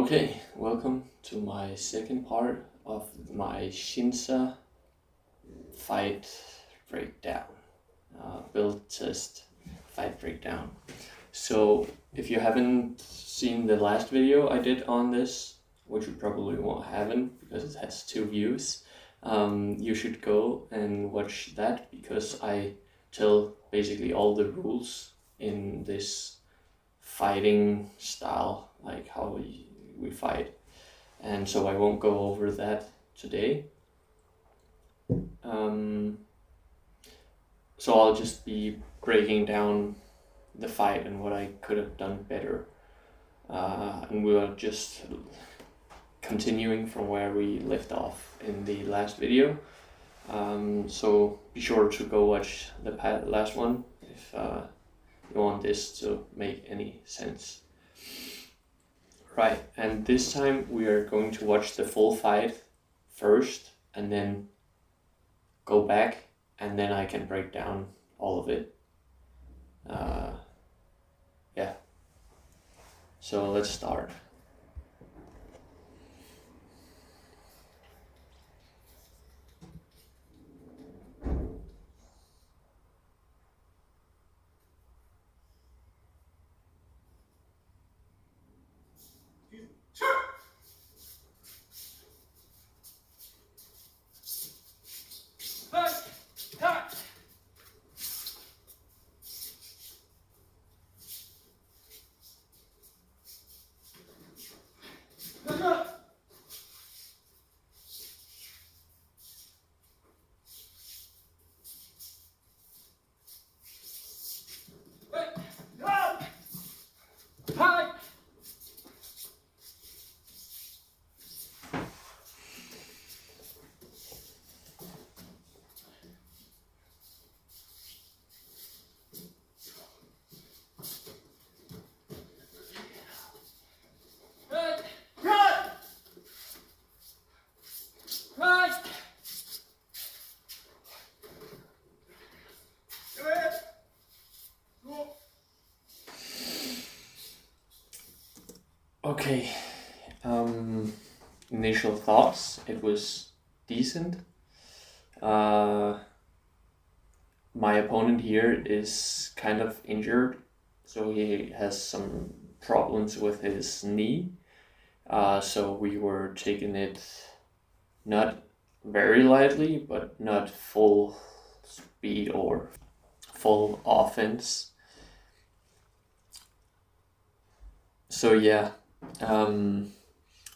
Okay, welcome to my second part of my Shinsa fight breakdown, Belttest fight breakdown. So if you haven't seen the last video I did on this, which you probably won't haven't because it has 2 views, you should go and watch that because I tell basically all the rules in this fighting style, like how we fight, and so I won't go over that today. So I'll just be breaking down the fight and what I could have done better, and we are just continuing from where we left off in the last video. So be sure to go watch the last one if you want this to make any sense. Right, and this time we are going to watch the full fight first and then go back, and then I can break down all of it. Yeah, so let's start. Okay, initial thoughts, it was decent. My opponent here is kind of injured, so he has some problems with his knee. So we were taking it not very lightly, but not full speed or full offense. So yeah,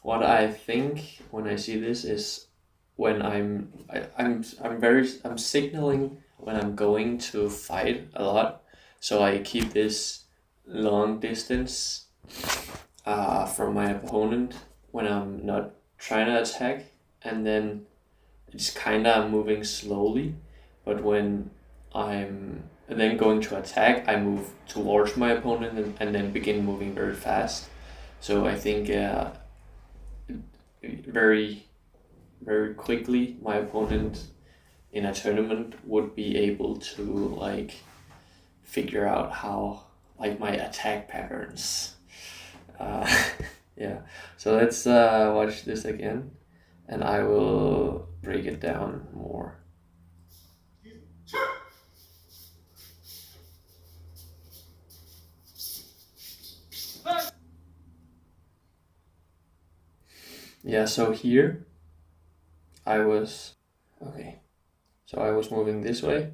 what I think when I see this is when I'm signaling when I'm going to fight a lot, so I keep this long distance from my opponent when I'm not trying to attack, and then it's kind of moving slowly, but when I'm then going to attack, I move towards my opponent and then begin moving very fast. So I think very, very quickly my opponent in a tournament would be able to like figure out how like my attack patterns. Yeah, so let's watch this again and I will break it down more. Yeah, so here I was moving this way,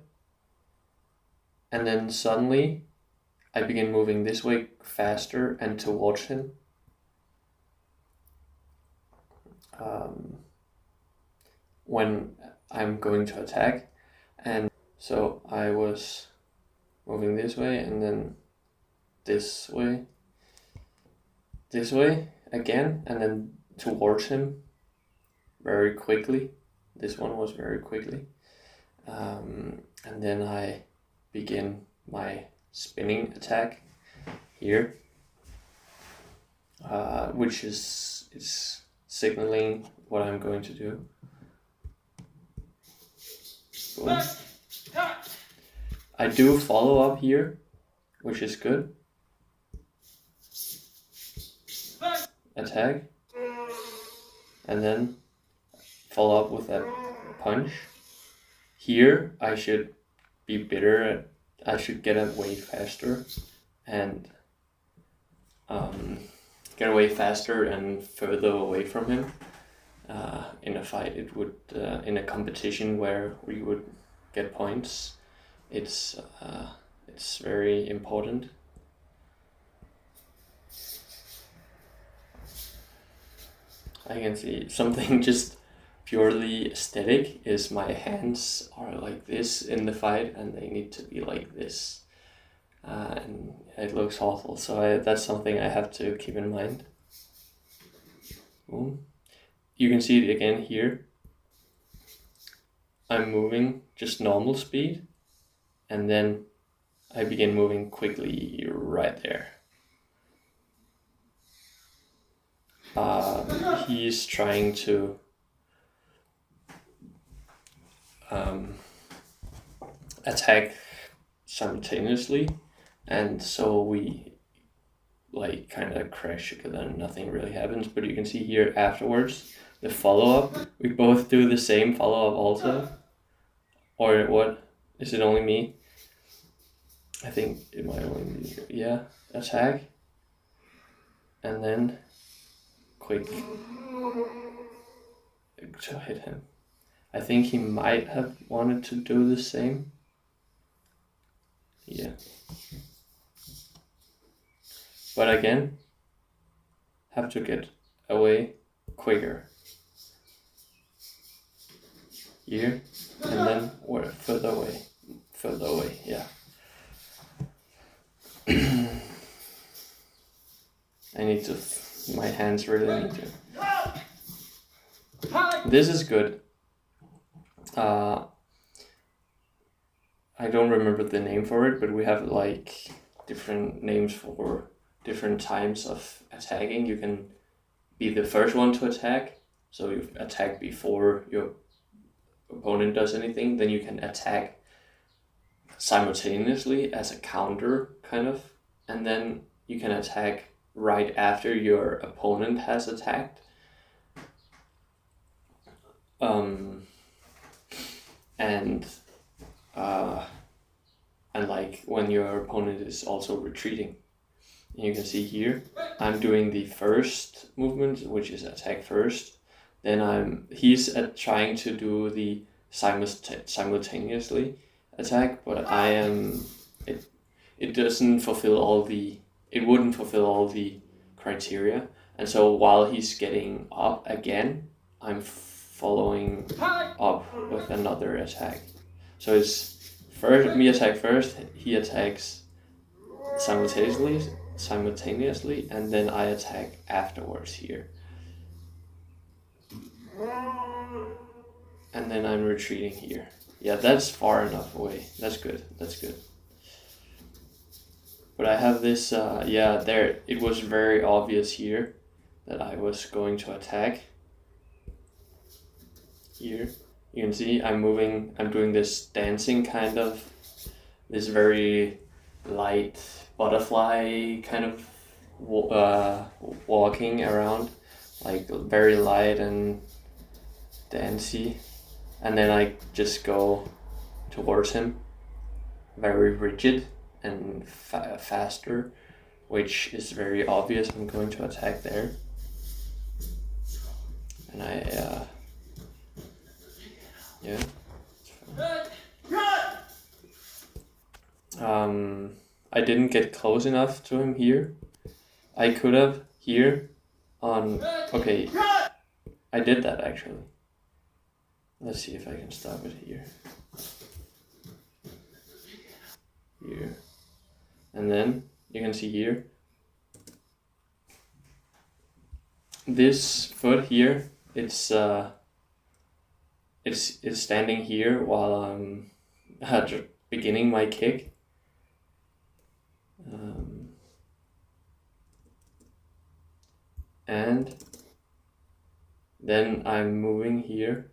and then suddenly I begin moving this way faster and towards him. When I'm going to attack, and so I was moving this way and then this way again, and then towards him very quickly. This one was very quickly, and then I begin my spinning attack here, which is signaling what I'm going to do. Boom. I do follow up here, which is good. attack, and then follow up with a punch. Here I should be better. I should get away faster and get away faster and further away from him. In a fight, it would in a competition where we would get points. It's very important. I can see something just purely aesthetic is my hands are like this in the fight, and they need to be like this, and it looks awful. So that's something I have to keep in mind. Boom. You can see it again here. I'm moving just normal speed, and then I begin moving quickly right there. He's trying to attack simultaneously, and so we like kind of crash because then nothing really happens. But you can see here afterwards the follow-up, we both do the same follow-up also. Or what? Is it only me? I think it might only be, yeah, attack, and then quick to hit him. I think he might have wanted to do the same. Yeah. But again, have to get away quicker. Here, and then we're further away, yeah. I need to, my hands really need to. This is good. I don't remember the name for it, but we have like different names for different times of attacking. You can be the first one to attack, so you attack before your opponent does anything. Then you can attack simultaneously as a counter, kind of, and then you can attack right after your opponent has attacked. And like when your opponent is also retreating. And you can see here, I'm doing the first movement, which is attack first. Then he's trying to do the simultaneously attack, but I am, it doesn't fulfill all the, it wouldn't fulfill all the criteria. And so while he's getting up again, I'm following up with another attack. So it's first, me attack first, he attacks simultaneously, and then I attack afterwards here. And then I'm retreating here. Yeah, that's far enough away. That's good. But I have this, there, it was very obvious here that I was going to attack. Here, you can see I'm doing this dancing kind of, this very light butterfly kind of walking around, like very light and dancey. And then I just go towards him, very rigid and faster, which is very obvious. I'm going to attack there. And I didn't get close enough to him here. I could have here on, okay, I did that actually. Let's see if I can stop it here. Here. And then you can see here, this foot here, it's standing here while I'm beginning my kick. And then I'm moving here.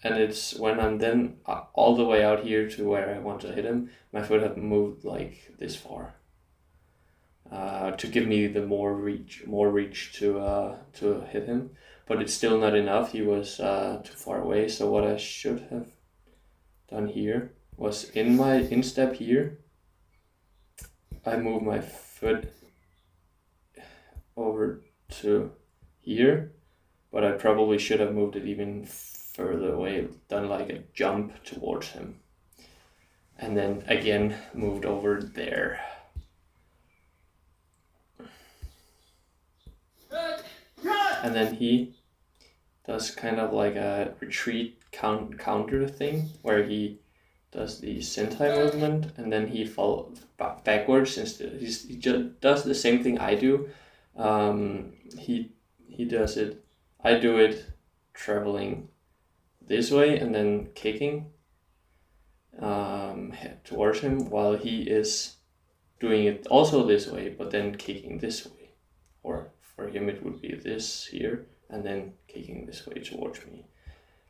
And it's when I'm then all the way out here to where I want to hit him, my foot have moved like this far. to give me the more reach to hit him. But it's still not enough. He was too far away. So what I should have done here was in my instep here, I move my foot over to here, but I probably should have moved it even further away, done like a jump towards him, and then again moved over there. And then he does kind of like a retreat counter thing where he does the sentai movement and then he falls backwards instead. He just does the same thing I do. He does it. I do it traveling this way and then kicking towards him, while he is doing it also this way, but then kicking this way. Or for him it would be this here and then kicking this way towards me.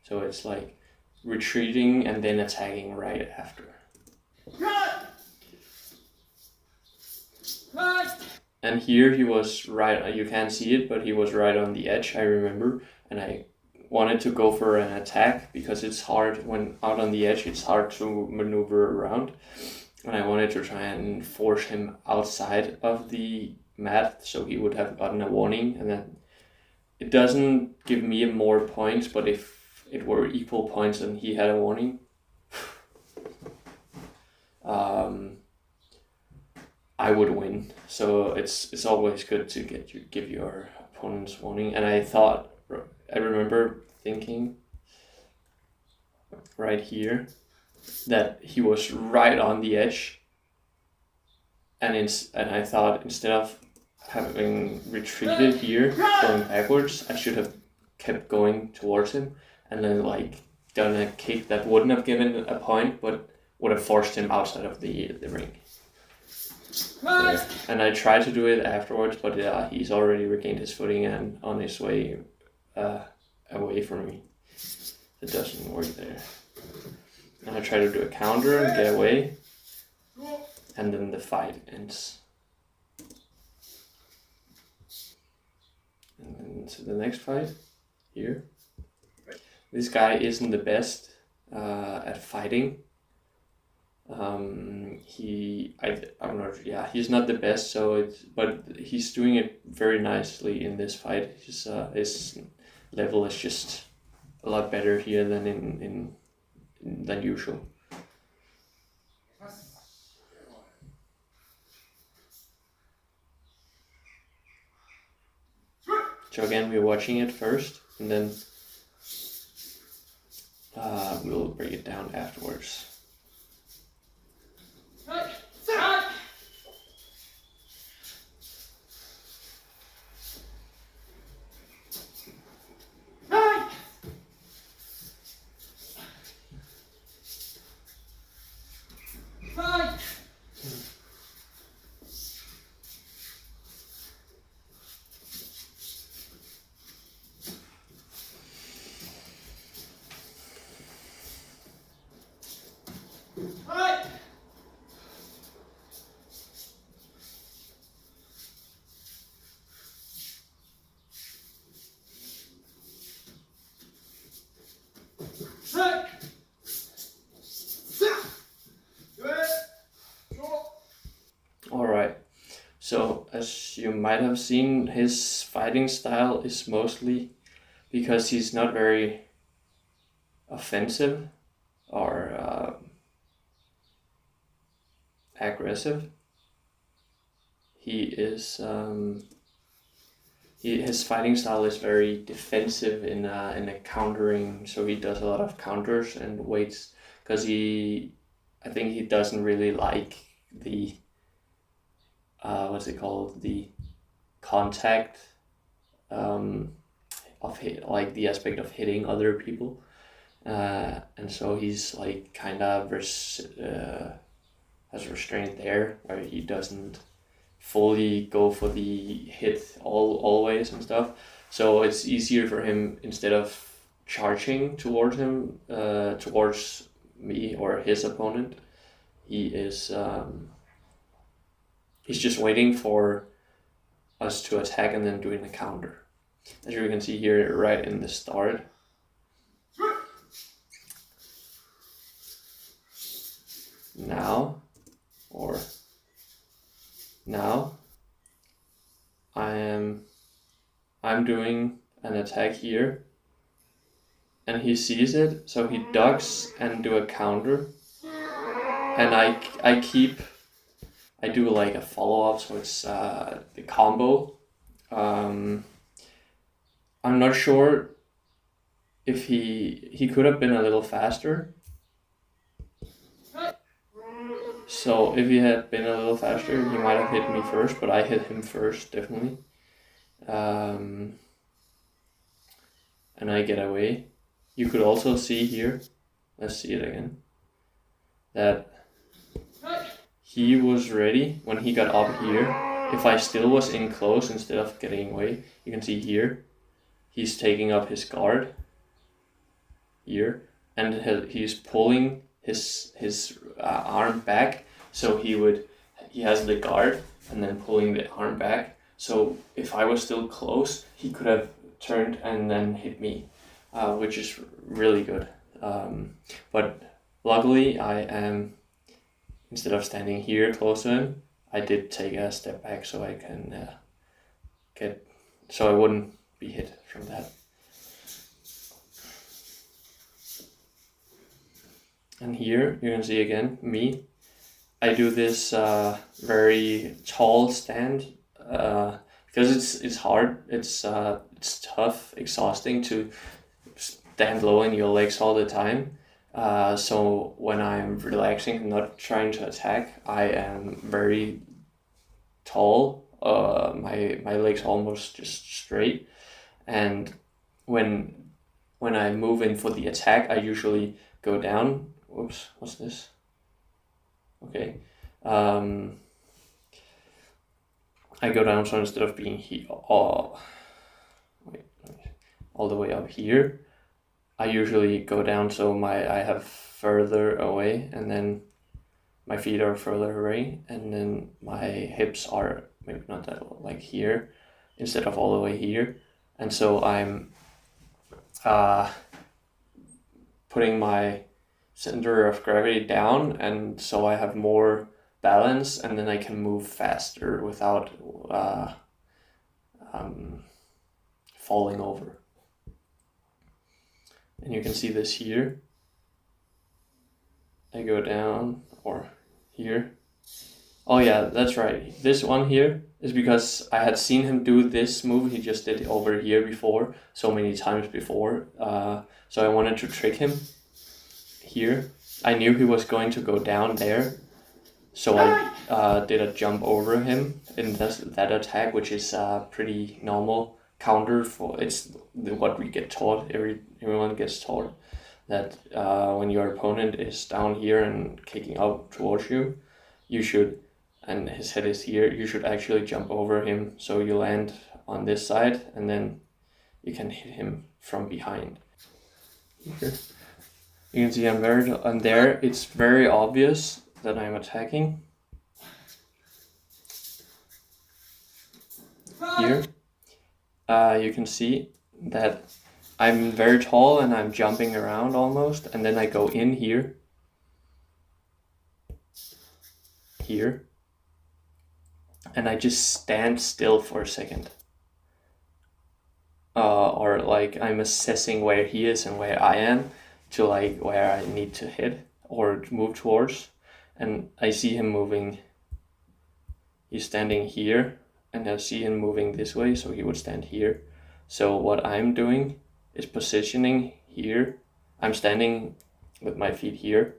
So it's like retreating and then attacking right after. And here he was right, you can't see it, but he was right on the edge, I remember, and I wanted to go for an attack because it's hard when out on the edge, it's hard to maneuver around, and I wanted to try and force him outside of the mat so he would have gotten a warning. And then it doesn't give me more points, but if it were equal points and he had a warning, I would win. So it's always good to give your opponents warning. And I remember thinking right here that he was right on the edge, and I thought instead of having retreated here, going backwards, I should have kept going towards him and then like done a kick that wouldn't have given a point but would have forced him outside of the ring. There. And I tried to do it afterwards, but he's already regained his footing and on his way away from me. It doesn't work there. And I try to do a counter and get away, and then the fight ends. And then to the next fight here. This guy isn't the best at fighting. He's not the best, but he's doing it very nicely in this fight. His level is just a lot better here than than usual. So again, we're watching it first, and then we'll break it down afterwards. Alright, so as you might have seen, his fighting style is mostly because he's not very offensive or aggressive. His fighting style is very defensive in a countering, so he does a lot of counters and waits, because I think he doesn't really like the the contact like the aspect of hitting other people, and so he's like kind of has restraint there, where he doesn't fully go for the hit always and stuff. So it's easier for him, instead of charging towards him, towards me or his opponent, he is He's just waiting for us to attack and then doing the counter. As you can see here, right in the start. Now I'm doing an attack here, and he sees it, so he ducks and do a counter, and I do like a follow-up, so it's the combo. I'm not sure if he could have been a little faster. So if he had been a little faster, he might have hit me first, but I hit him first, definitely. And I get away. You could also see here, let's see it again, that he was ready when he got up here. If I still was in close instead of getting away, you can see here, he's taking up his guard here, and he's pulling his arm back, so he has the guard and then pulling the arm back. So if I was still close, he could have turned and then hit me, which is really good. But luckily, instead of standing here close to him, I did take a step back so I can so I wouldn't be hit from that. And here you can see again me. I do this very tall stand because it's hard. It's tough, exhausting to stand low in your legs all the time. So when I'm relaxing and not trying to attack, I am very tall. My legs almost just straight, and when I move in for the attack, I usually go down. Whoops, what's this? Okay. I go down, so instead of being here, all the way up here, I usually go down so I have further away, and then my feet are further away, and then my hips are maybe not that low, like here, instead of all the way here. And so I'm putting my center of gravity down, and so I have more balance, and then I can move faster without falling over. And you can see this here. I go down, or here. Oh yeah, that's right. This one here is because I had seen him do this move he just did over here before, so many times before. So I wanted to trick him here. I knew he was going to go down there, so I did a jump over him in that attack, which is pretty normal counter for, it's what we get taught, everyone gets taught, that when your opponent is down here and kicking up towards you, you should, and his head is here, you should actually jump over him so you land on this side, and then you can hit him from behind. Here. You can see I'm there, it's very obvious that I'm attacking. Here. You can see that I'm very tall and I'm jumping around almost, and then I go in here, and I just stand still for a second. Or like I'm assessing where he is and where I am to like where I need to hit or move towards, and I see him moving. He's standing here, and I see him moving this way, so he would stand here. So what I'm doing is positioning here. I'm standing with my feet here,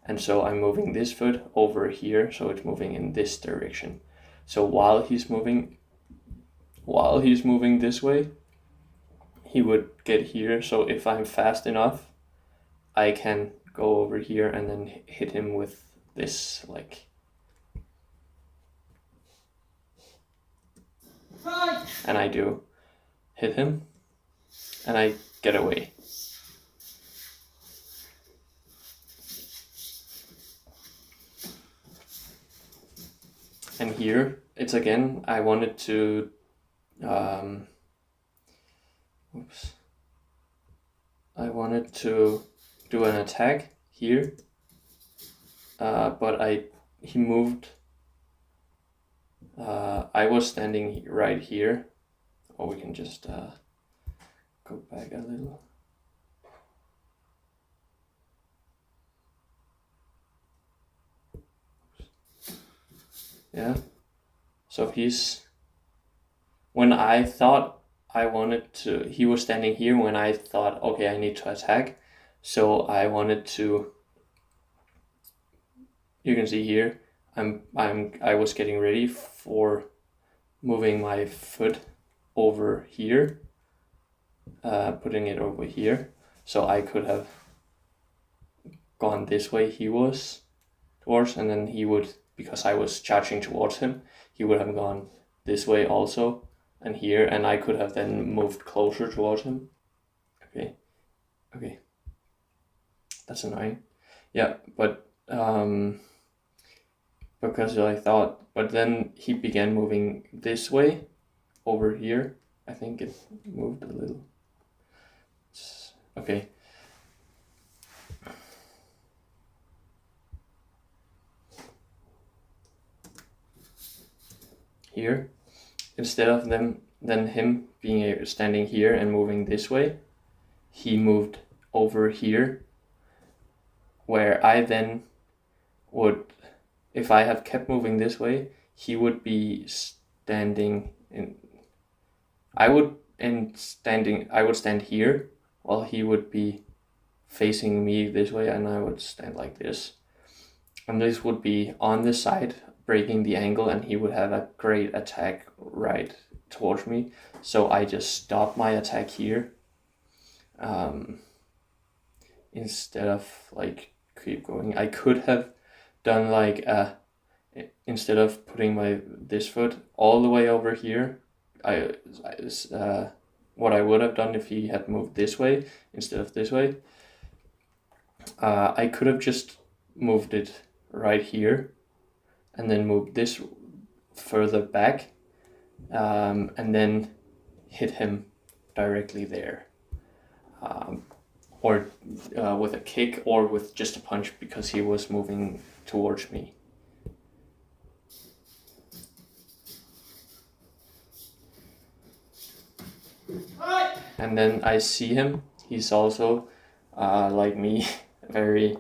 and so I'm moving this foot over here, so it's moving in this direction. So while he's moving this way, he would get here. So if I'm fast enough, I can go over here and then hit him with this, like. And I do hit him, and I get away. And here it's again, I wanted to I wanted to do an attack here, but he moved. I was standing right here, or we can just go back a little. Yeah. So when I thought I wanted to, he was standing here when I thought, okay, I need to attack. So I wanted to, you can see here, I was getting ready for moving my foot over here, putting it over here. So I could have gone this way he was towards, and then he would, because I was charging towards him, he would have gone this way also, and here, and I could have then moved closer towards him. Okay, that's annoying. Yeah, but because I thought, but then he began moving this way over here. I think it moved a little. Okay. Here, instead of him being standing here and moving this way, he moved over here, where I then would, if I have kept moving this way, he would be standing in. I would stand here, while he would be facing me this way, and I would stand like this. And this would be on the side, breaking the angle, and he would have a great attack right towards me. So I just stopped my attack here, instead of like keep going. I could have done like instead of putting this foot all the way over here, what I would have done if he had moved this way instead of this way, I could have just moved it right here and then moved this further back, and then hit him directly there, or with a kick or with just a punch, because he was moving towards me. And then I see him, he's also like me, very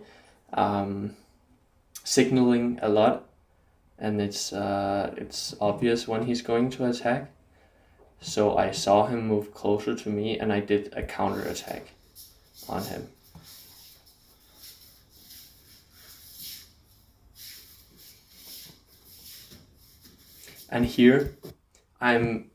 signaling a lot, and it's obvious when he's going to attack. So I saw him move closer to me, and I did a counter attack on him. And here, I'm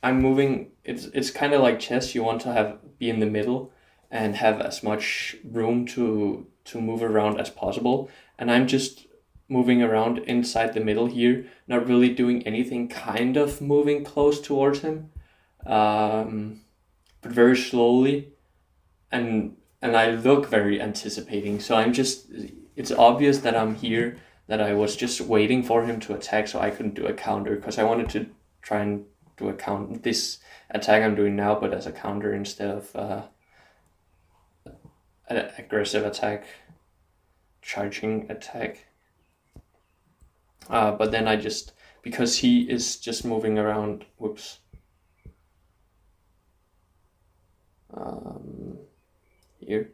moving. It's kind of like chess. You want to be in the middle and have as much room to move around as possible. And I'm just moving around inside the middle here, not really doing anything, kind of moving close towards him, but very slowly, and I look very anticipating. So it's obvious that I'm here, that I was just waiting for him to attack so I couldn't do a counter, because I wanted to try and do a counter, this attack I'm doing now, but as a counter instead of an aggressive attack, charging attack. But then because he is just moving around, here,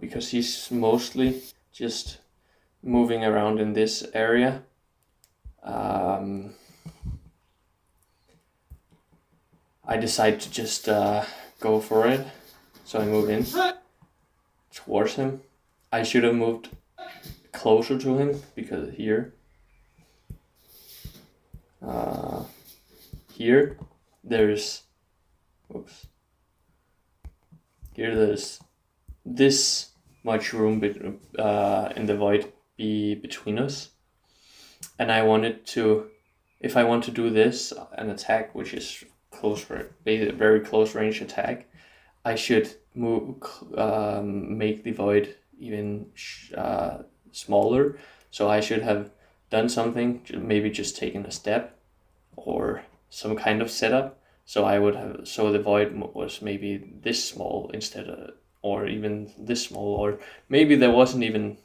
because he's mostly just moving around in this area, I decide to just go for it. So I move in towards him. I should have moved closer to him, because here there's this much room in the void between us, and I wanted to, if I want to do this, an attack which is very close range attack, I should make the void even smaller, So I should have done something, maybe just taken a step or some kind of setup. So I would have, so the void was maybe this small instead of, or even this small, or maybe there wasn't even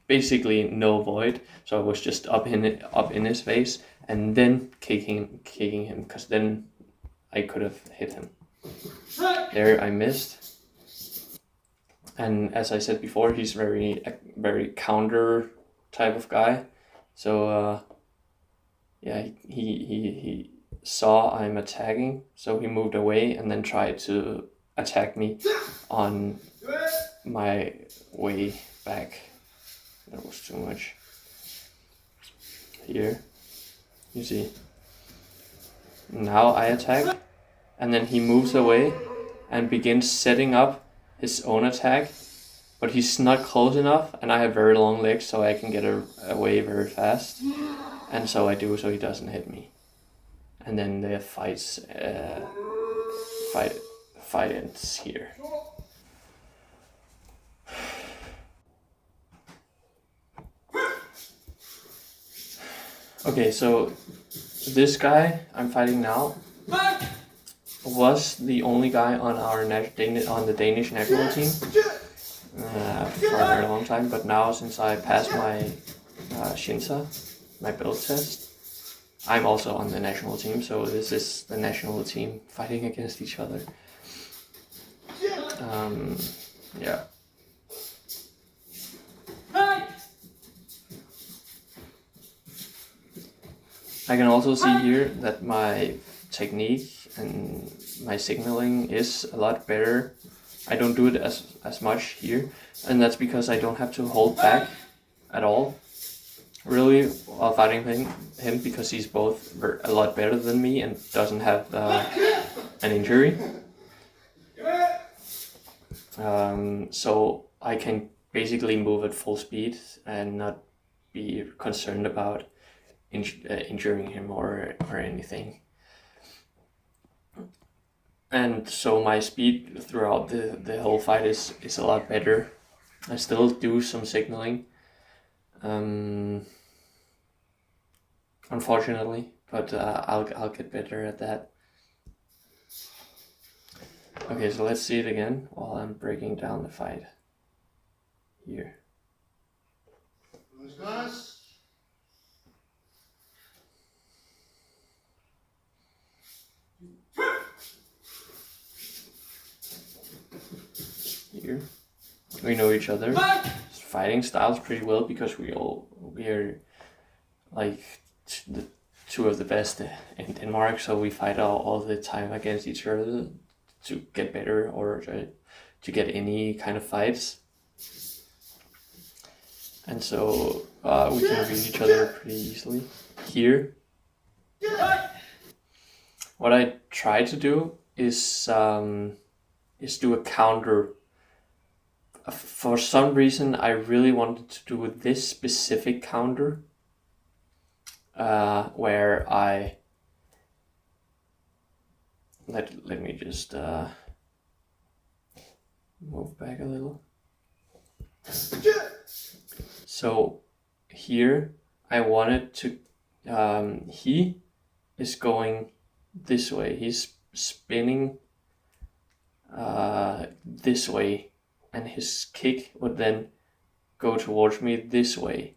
basically no void. So I was just up in his face and then kicking him, because then I could have hit him. There I missed. And as I said before, he's very counter type of guy. So yeah, he saw I'm attacking, so he moved away and then tried to attack me on my way back. That was too much. Here, you see. Now I attack, and then he moves away and begins setting up his own attack, but he's not close enough, and I have very long legs, so I can get away very fast, and so I do, so he doesn't hit me. And then the fight ends here. Okay, so this guy I'm fighting now was the only guy on our on the Danish national team for a very long time, but now since I passed my Shinsa, my Belttest, I'm also on the national team, so this is the national team fighting against each other. Yeah. I can also see here that my technique and my signaling is a lot better. I don't do it as much here, and that's because I don't have to hold back at all, really, while fighting him, because he's both a lot better than me and doesn't have an injury. So I can basically move at full speed and not be concerned about injuring him or anything. And so my speed throughout the whole fight is a lot better. I still do some signaling, unfortunately, but I'll get better at that. Okay, so let's see it again while I'm breaking down the fight here. Here, we know each other. Fighting styles pretty well because we are like the two of the best in Denmark, so we fight all the time against each other to get better or to get any kind of fights. And so we can read each other pretty easily. Here, what I try to do is do a counter. For some reason, I really wanted to do this specific counter, where I let me just move back a little. So here I wanted to. He is going this way. He's spinning this way. And his kick would then go towards me this way,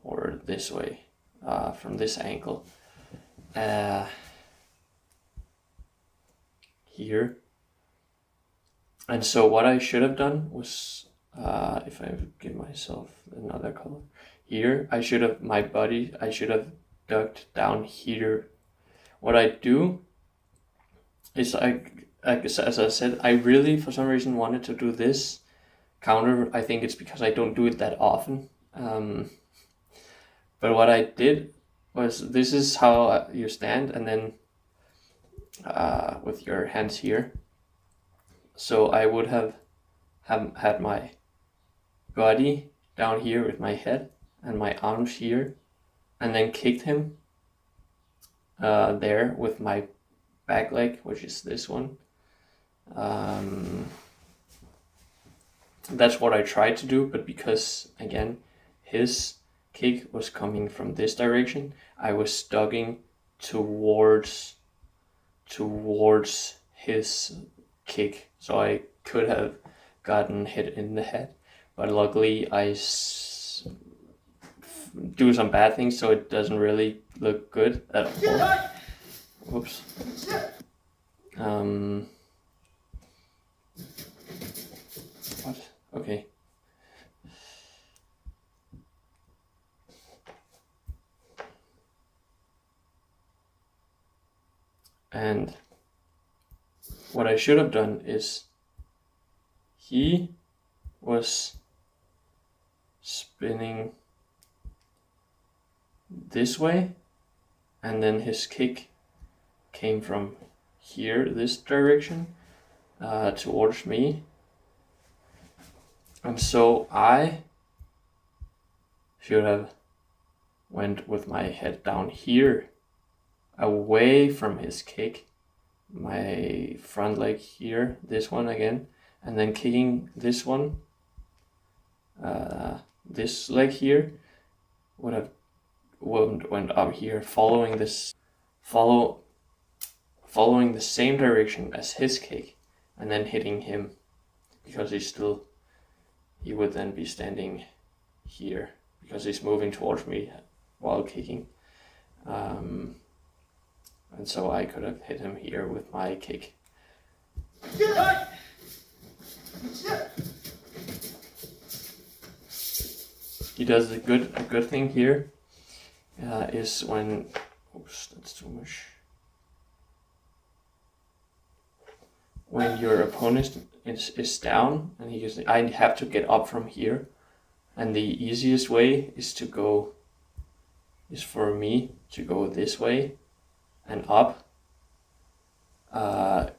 or this way, from this angle. Here. And so what I should have done was, if I give myself another color, here, I should have ducked down here. What I do is as I said, I really, for some reason, wanted to do this counter. I think it's because I don't do it that often. But what I did was, this is how you stand, and then with your hands here. So I would have had my body down here with my head and my arms here, and then kicked him there with my back leg, which is this one. That's what I tried to do, but because again his kick was coming from this direction, I was stugging towards his kick, so I could have gotten hit in the head, but luckily I do some bad things, so it doesn't really look good at all. Whoops. What? Okay. And what I should have done is, he was spinning this way, and then his kick came from here, this direction, towards me. And so I should have went with my head down here, away from his kick, my front leg here, this one again, and then kicking this one, this leg here, would have went up here, following the same direction as his kick, and then hitting him, because he would then be standing here, because he's moving towards me while kicking. And so I could have hit him here with my kick. He does a good thing here, is when, oops, that's too much. When your opponent is down, and he goes, I have to get up from here, and the easiest way is for me to go this way and up.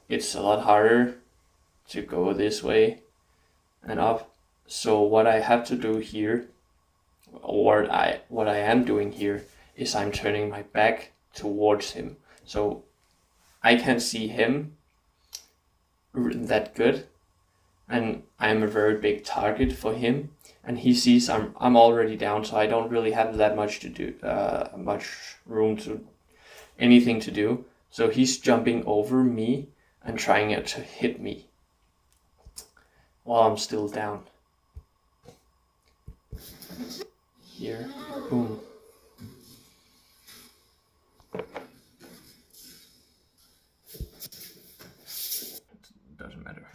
It's a lot harder to go this way and up. So what I have to do here, or what I am doing here, is I'm turning my back towards him, so I can't see him that good, and I'm a very big target for him, and he sees I'm already down, so I don't really have that much to do, much room to anything to do. So he's jumping over me and trying to hit me while I'm still down. Here, boom. Doesn't matter.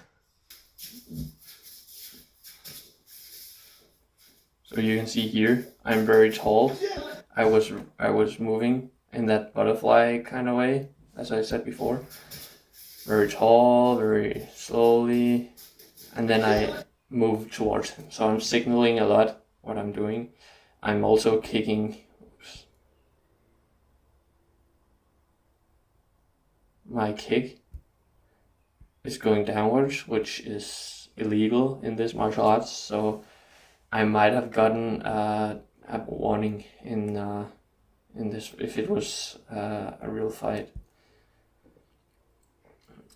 So you can see here, I'm very tall. I was moving in that butterfly kind of way, as I said before. Very tall, very slowly, and then I move towards him. So I'm signaling a lot what I'm doing. I'm also kicking. Oops. My kick is going downwards, which is illegal in this martial arts, so I might have gotten a warning in this if it was a real fight.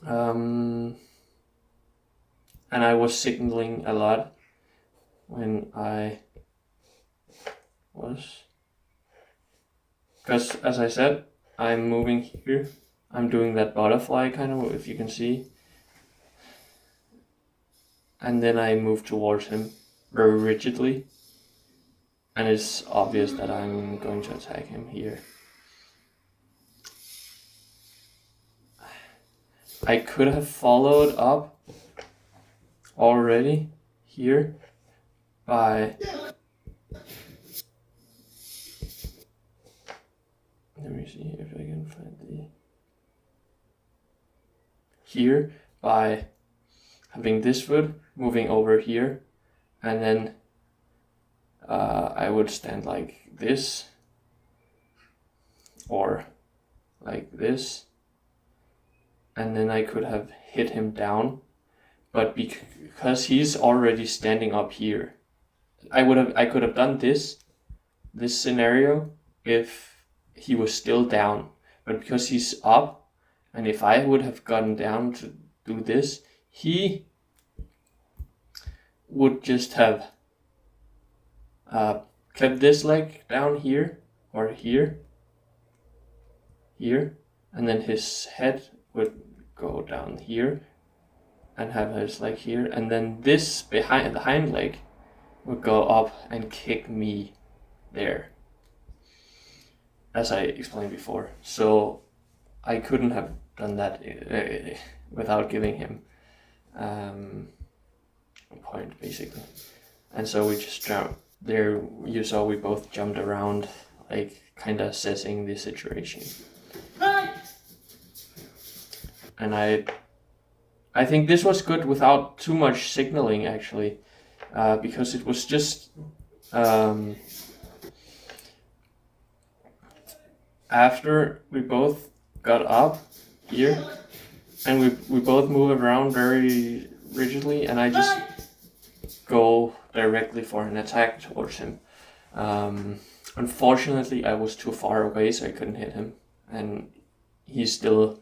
And I was signaling a lot when I was, because as I said, I'm moving here. I'm doing that butterfly kind of, if you can see. And then I move towards him very rigidly. And it's obvious that I'm going to attack him here. I could have followed up already here by, let me see if I can find here, by having this foot moving over here, and then I would stand like this, or like this, and then I could have hit him down. But because he's already standing up here, I could have done this scenario if he was still down. But because he's up, and if I would have gotten down to do this, he would just have kept this leg down here, or here, and then his head would go down here and have his leg here, and then this behind the hind leg would go up and kick me there, as I explained before. So I couldn't have done that without giving him a point, basically. And so we just jumped there. You saw we both jumped around, like kind of assessing the situation. And I think this was good without too much signaling, actually, because it was just after we both got up here, and we both move around very rigidly, and I just go directly for an attack towards him. Unfortunately, I was too far away, so I couldn't hit him, and he still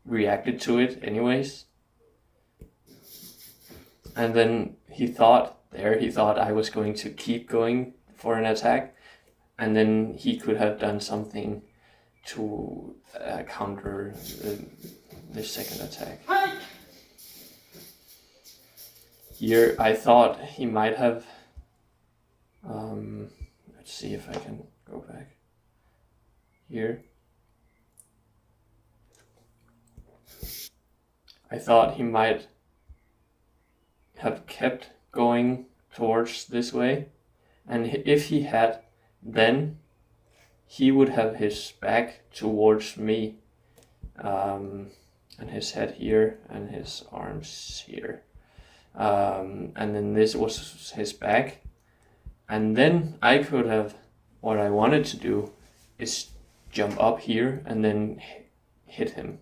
reacted to it anyways. And then he thought I was going to keep going for an attack, and then he could have done something to counter the second attack. Here I thought he might have, let's see if I can go back here. I thought he might have kept going towards this way, and if he had, then he would have his back towards me, and his head here and his arms here, and then this was his back, and then I could have, what I wanted to do is jump up here and then hit him,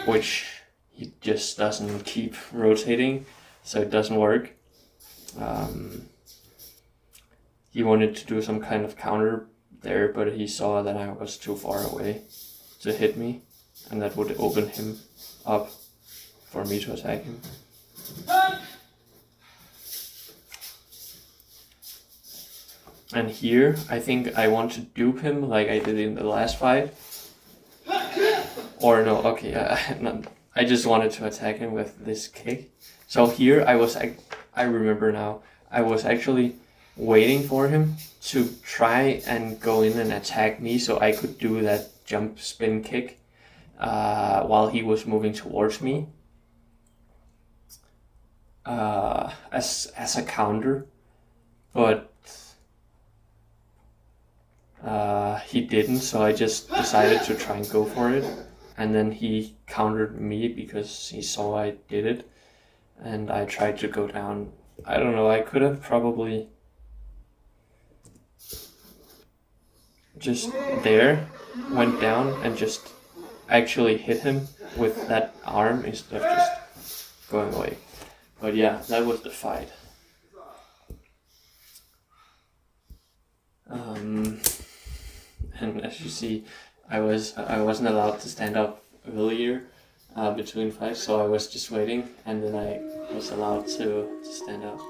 which he just doesn't keep rotating, so it doesn't work. He wanted to do some kind of counter there, but he saw that I was too far away to hit me, and that would open him up for me to attack him. And here, I think I want to dupe him like I did in the last fight. Or no, okay, I just wanted to attack him with this kick. So here I remember now, I was actually waiting for him to try and go in and attack me so I could do that jump spin kick while he was moving towards me as a counter. But he didn't, so I just decided to try and go for it. And then he countered me because he saw I did it, and I tried to go down. I don't know, I could have probably just went down and just actually hit him with that arm instead of just going away. But yeah, that was the fight. And as you see, I wasn't allowed to stand up earlier between fights, so I was just waiting, and then I was allowed to stand up.